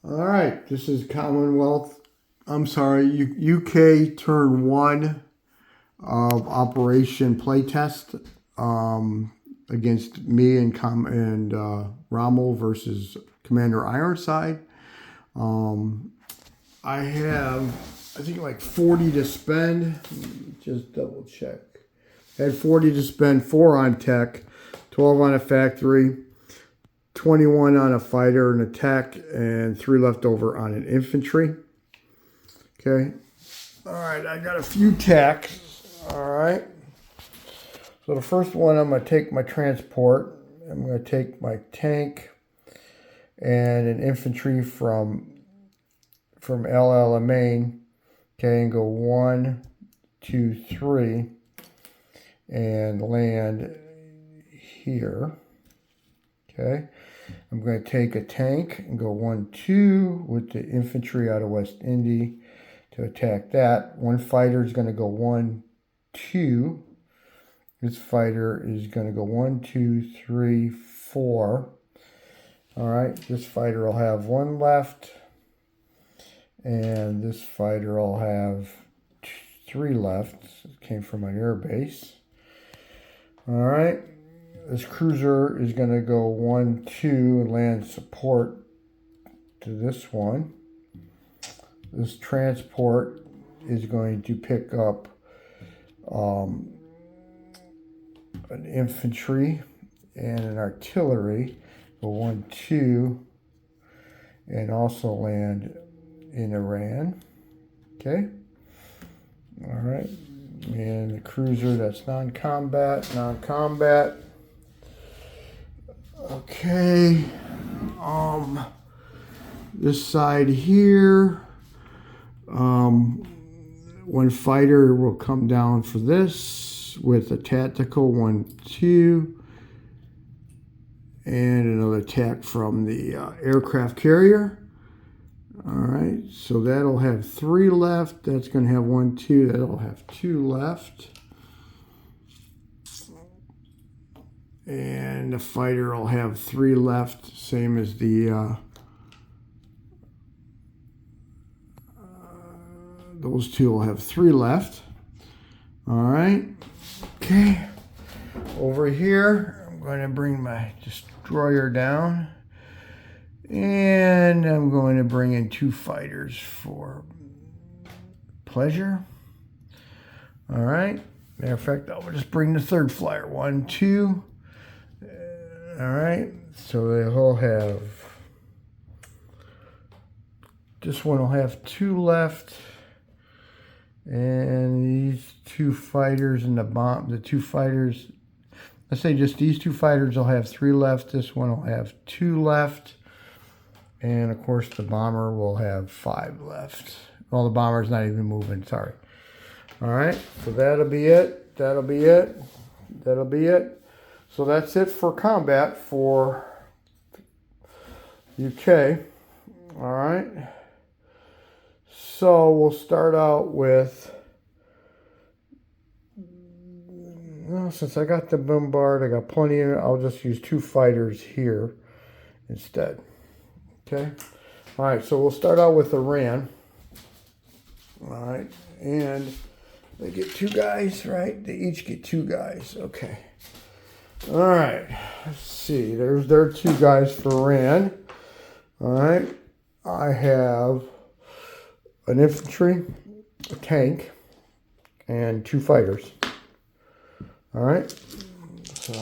All right, this is Commonwealth. UK turn 1 of Operation Playtest against me and Rommel versus Commander Ironside. I have, I think, like 40 to spend. Just double check. I had 40 to spend, 4 on tech, 12 on a factory, 21 on a fighter and attack, and 3 left over on an infantry. Okay. All right, I got a few tacks. All right. So the first one, I'm going to take my transport. I'm going to take my tank and an infantry from LL Maine. Okay, and go 1, 2, 3, and land here. Okay. I'm going to take a tank and go 1, 2 with the infantry out of West Indy to attack that. One fighter is going to go 1, 2. This fighter is going to go 1, 2, 3, 4. All right. This fighter will have 1 left. And this fighter will have 3 left. It came from an air base. All right. This cruiser is going to go 1, 2 and land support to this one. This transport is going to pick up an infantry and an artillery. Go 1, 2 and also land in Iran. Okay. All right. And the cruiser, that's non-combat. Okay, this side here, one fighter will come down for this with a tactical 1, 2, and another attack from the aircraft carrier. All right, so that'll have 3 left. That's going to have 1, 2. That'll have 2 left. And the fighter will have 3 left, same as the those two will have 3 left. All right. Okay. Over here, I'm going to bring my destroyer down. And I'm going to bring in 2 fighters for pleasure. All right. Matter of fact, I'll just bring the 3rd flyer. 1, 2. All right, so they'll have, this one will have 2 left, and these 2 fighters and the 2 fighters, let's say just these 2 fighters will have 3 left, this one will have 2 left, and of course the bomber will have 5 left. Well, the bomber's not even moving, sorry. All right, so that'll be it. So that's it for combat for UK. All right. So we'll start out with, well, since I got the bombard, I got plenty of it, I'll just use 2 fighters here instead. Okay. All right. So we'll start out with Iran. All right. And they get 2 guys, right? They each get 2 guys. Okay. All right, let's see. There's their 2 guys for Iran. All right, I have an infantry, a tank, and 2 fighters. All right. So,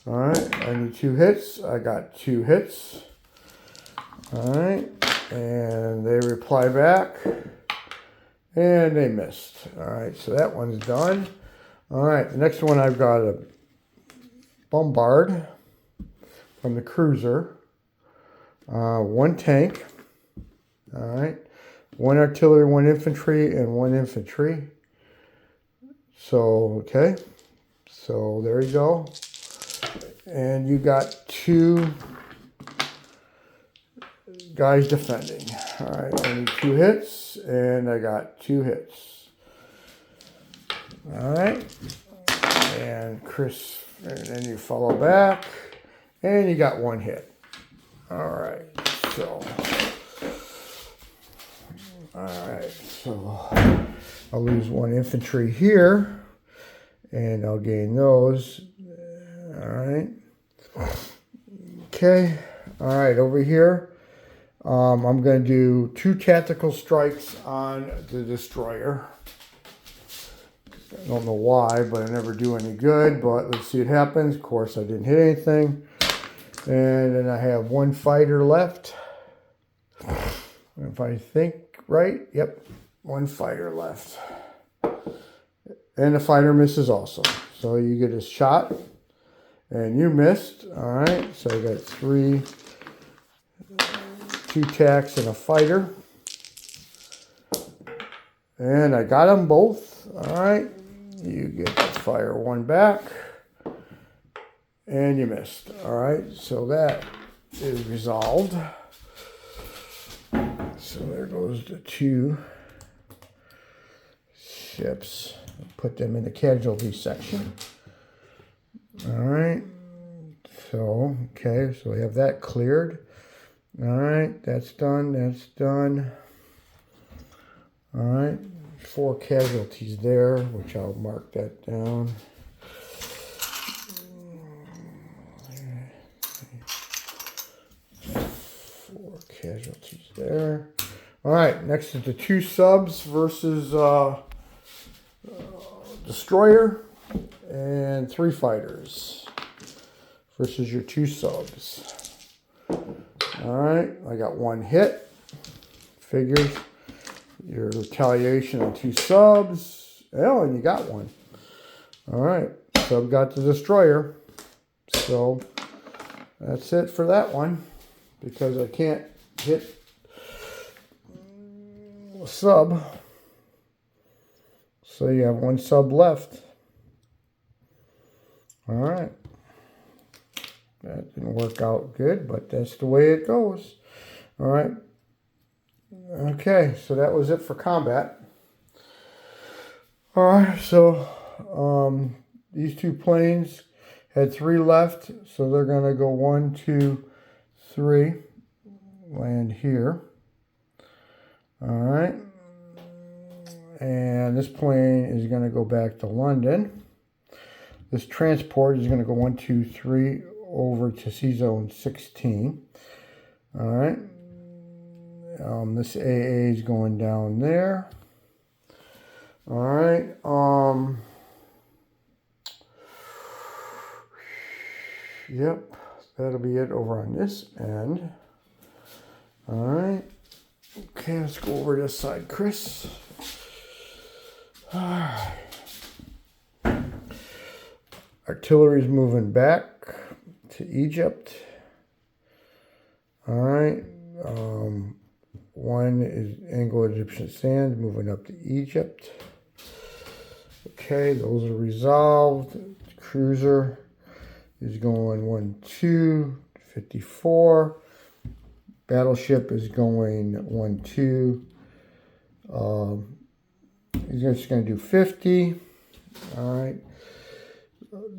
all right, I need 2 hits. I got 2 hits. All right, and they reply back, and they missed. All right, so that one's done. All right, the next one I've got a bombard from the cruiser, 1 tank, all right, 1 artillery, 1 infantry, and 1 infantry. So, okay, so there you go. And you got 2 guys defending. All right, I need 2 hits, and I got 2 hits. All right, and Chris, and then you follow back, and you got 1 hit. All right, So, all right, so I'll lose one infantry here, and I'll gain those. All right. Okay. All right, over here, I'm going to do 2 tactical strikes on the destroyer. I don't know why, but I never do any good, but let's see what happens. Of course, I didn't hit anything. And then I have 1 fighter left. If I think right, yep, 1 fighter left. And the fighter misses also. So you get a shot, and you missed. All right, so I got 2 tacks and a fighter. And I got them both. All right, you get to fire 1 back. And you missed. All right, so that is resolved. So there goes the 2 ships. Put them in the casualty section. All right. So, okay, so we have that cleared. All right, that's done. That's done. All right, 4 casualties there, which I'll mark that down. 4 casualties there. All right, next is the 2 subs versus destroyer, and 3 fighters versus your 2 subs. All right, I got 1 hit. Figures your retaliation on 2 subs. Oh, and you got 1. All right, sub got the destroyer. So that's it for that one, because I can't hit a sub. So you have 1 sub left. All right. That didn't work out good, but that's the way it goes. All right. Okay, so that was it for combat. All right, so these 2 planes had 3 left, so they're going to go 1, 2, 3, land here. All right. And this plane is going to go back to London. This transport is going to go 1, 2, 3 over to C zone 16. All right. This AA is going down there. All right. Yep. That'll be it over on this end. All right. Okay, let's go over this side, Chris. All right. Artillery's moving back to Egypt. All right. 1 is Anglo-Egyptian Sands moving up to Egypt. Okay, those are resolved. Cruiser is going 1, 2, 54. Battleship is going 1, 2. He's just going to do 50. All right.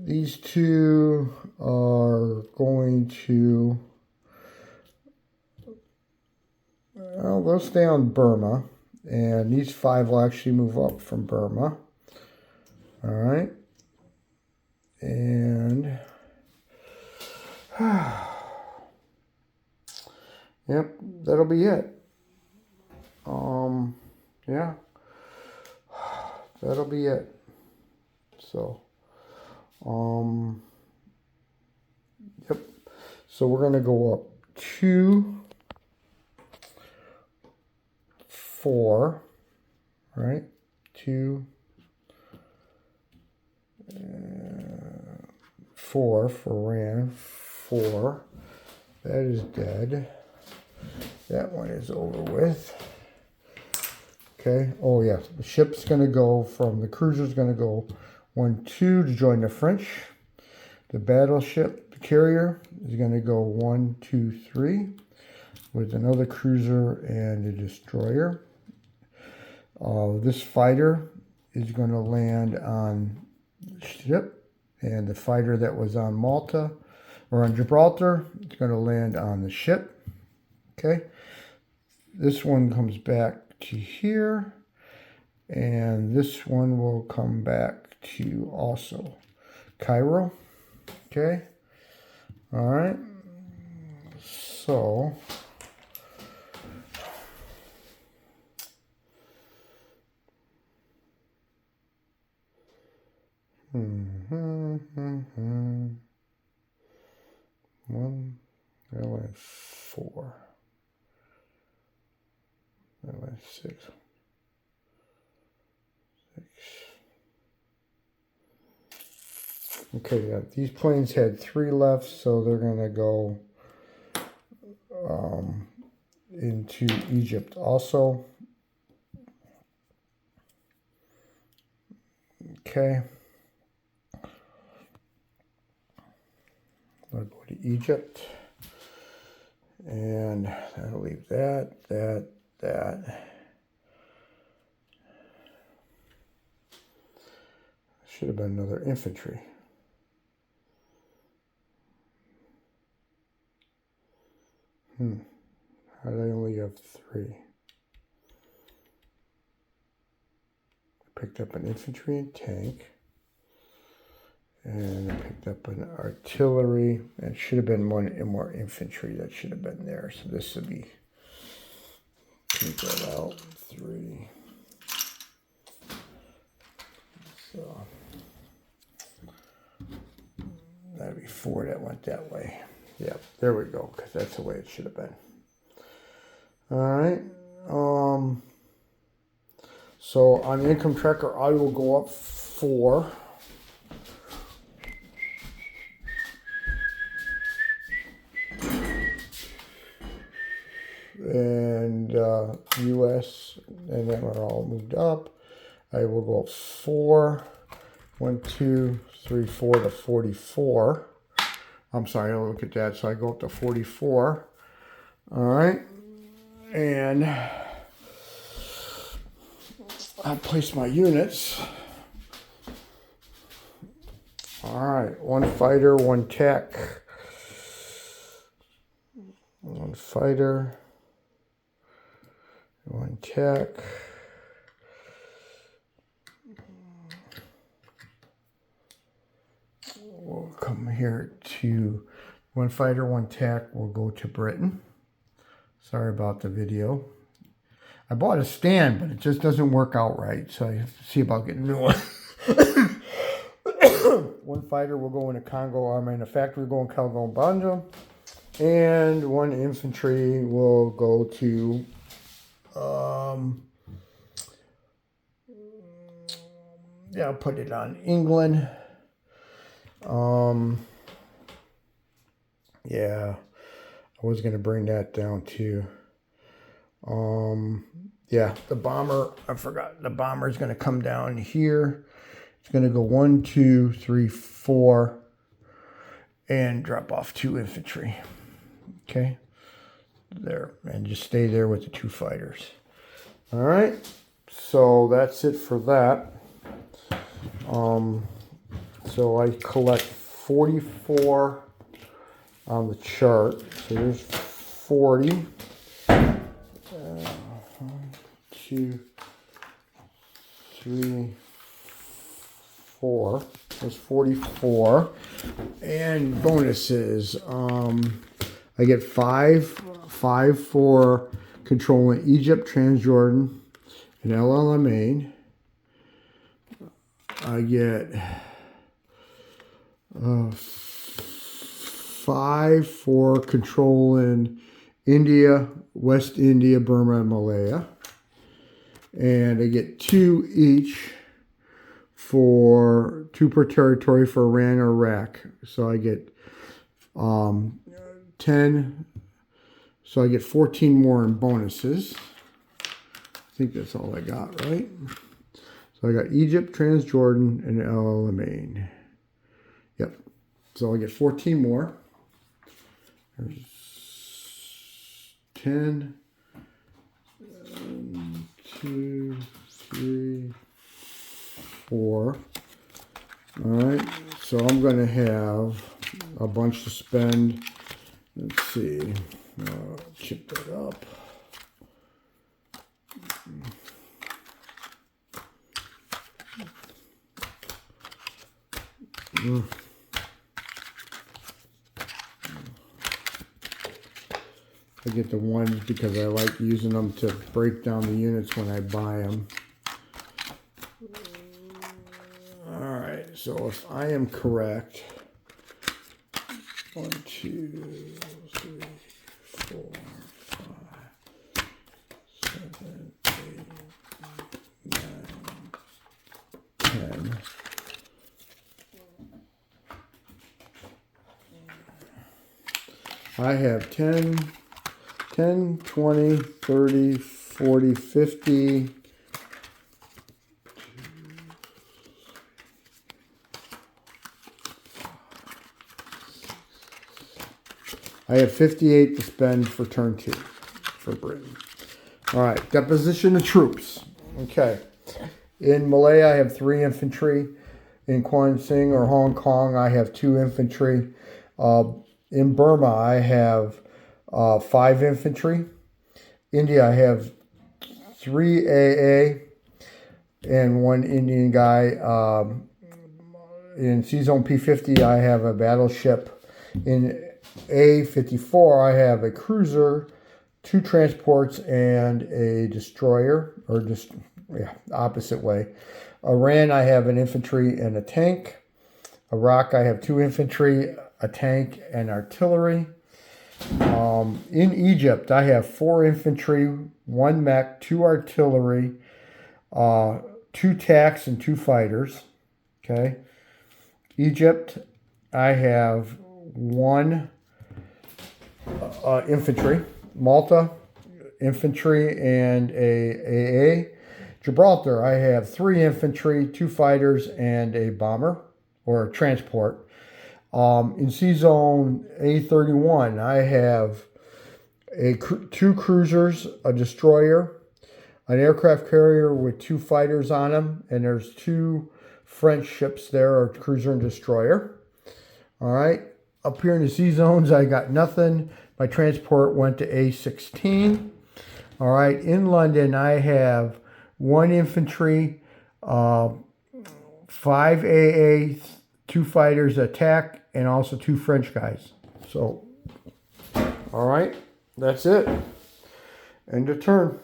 These 2 are going to, well, they'll stay on Burma. And these 5 will actually move up from Burma. All right. And, yep, that'll be it. Yeah. That'll be it. So, yep. So we're going to go up 2, 4, right? 2, 4 for Ran. 4. That is dead. That one is over with. Okay. Oh, yeah. The ship's going to go from, the cruiser's going to go 1, 2 to join the French. The battleship, the carrier, is going to go 1, 2, 3 with another cruiser and a destroyer. This fighter is going to land on the ship, and the fighter that was on Malta or on Gibraltar is going to land on the ship. Okay. This one comes back to here. And this one will come back to also Cairo. Okay. All right. So one, that went 4. That went 6. Okay, yeah, these planes had 3 left, so they're gonna go into Egypt also. Okay. I'll go to Egypt. And that'll leave that. Should have been another infantry. How did I only have 3? I picked up an infantry and tank. And I picked up an artillery. It should have been one more infantry that should have been there. So this would be, take that out, 3. So that'd be 4 that went that way. Yeah, there we go, because that's the way it should have been. All right. So on the income tracker, I will go up 4. And US, and then we're all moved up. I will go up 4. 1, 2, 3, 4 to 44. I'm sorry, I'll look at that. So I go up to 44. All right. And I'll place my units. All right. 1 fighter, 1 tech. 1 fighter, 1 tech. We'll come here to 1 fighter, 1 tech. We'll go to Britain. Sorry about the video. I bought a stand, but it just doesn't work out right. So I have to see about getting a new one. 1 fighter will go into Congo. I'm in a factory going Congo Banja. And 1 infantry will go to yeah, I'll put it on England. Yeah, I was going to bring that down too. Yeah, the bomber, I forgot, the bomber is going to come down here. It's going to go 1, 2, 3, 4 and drop off 2 infantry. Okay, there, and just stay there with the 2 fighters. All right, so that's it for that. So I collect 44 on the chart. So there's 40. 1, 2, 3, 4. There's 44. And bonuses. I get 5 for controlling Egypt, Transjordan, and El Alamein. I get 5 for controlling India, West India, Burma, and Malaya. And I get 2 each for 2 per territory for Iran or Iraq. So I get 10. So I get 14 more in bonuses. I think that's all I got, right? So I got Egypt, Transjordan, and El Alamein. Yep. So I get 14 more. There's 10. 1, 2, 3, 4. All right. So I'm going to have a bunch to spend. Let's see. Chip that up. I get the ones because I like using them to break down the units when I buy them. Alright, so if I am correct, 1, 2, 3, 4, 5, 7, 8, 9, 10. I have 10, 20, 30, 40, 50. I have 58 to spend for turn 2 for Britain. All right, deposition of troops. Okay. In Malaya, I have 3 infantry. In Kwan Sing or Hong Kong, I have 2 infantry. In Burma, I have 5 infantry. India, I have 3 AA and 1 Indian guy. In C-Zone P50, I have a battleship. In A54, I have a cruiser, 2 transports, and a destroyer, or just opposite way. Iran, I have an infantry and a tank. Iraq, I have 2 infantry, a tank, and artillery. In Egypt, I have 4 infantry, 1 mech, 2 artillery, 2 tanks, and 2 fighters. Okay. Egypt, I have 1 infantry. Malta, infantry, and a AA. Gibraltar, I have 3 infantry, 2 fighters, and a bomber, or a transport. In C-Zone A31, I have 2 cruisers, a destroyer, an aircraft carrier with 2 fighters on them, and there's 2 French ships there, a cruiser and destroyer. All right, up here in the C-Zones, I got nothing. My transport went to A16. All right, in London, I have 1 infantry, 5 AA, 2 fighters attack, and also 2 French guys. So, all right, that's it. End of turn.